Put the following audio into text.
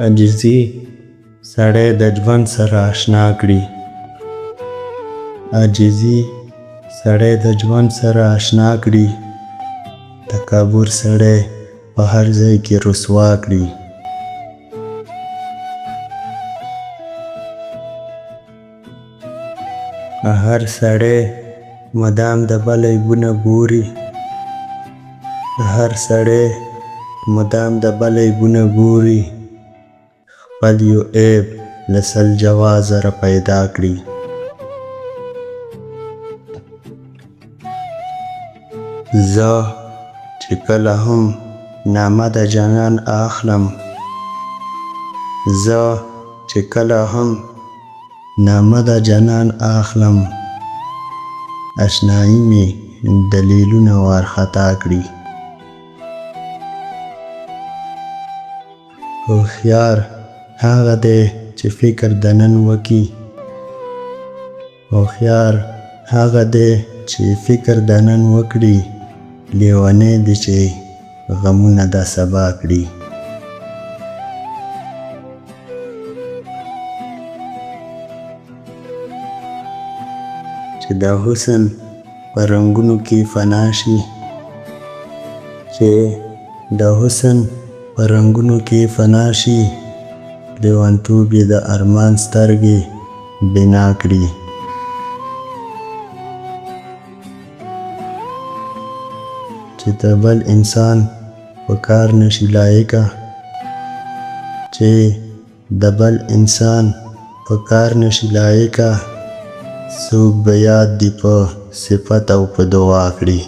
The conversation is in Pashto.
عاجزي سړی د ژوند سره اشنا کړي. عاجزي سړی د ژوند سره اشنا کړي. تکبر سړی په هر ځای کې رسوا کړي. هر سړی مدام د بل عیبونه ګوري. هر سړی مدام د بل عیبونه ګوري. خپل یو عیب له سل جوازره پیدا کړي. زه چې کله هم نامه د جانان اخلم، زه چې کله هم نامه د جانان اخلم، اشنایي مې دلیلونه وارخطا کړي. هوښیار هغه دی چې فکر د نن وکړي. هوښیار هغه دی چې فکر د نن وکړي. لیونی دی چې غمونه د سبا کړي. چې د حسن په رنګونو کې فنا شي، چې د حسن په رنګونو کې فنا شي، لیونتوب یې د ارمان سترګې بنا کړي. چې د بل انسان په کار نشي لایقه، چې د بل انسان په کار نشي لایقه، څوک به یاد دي په صفت او په دعا کړي.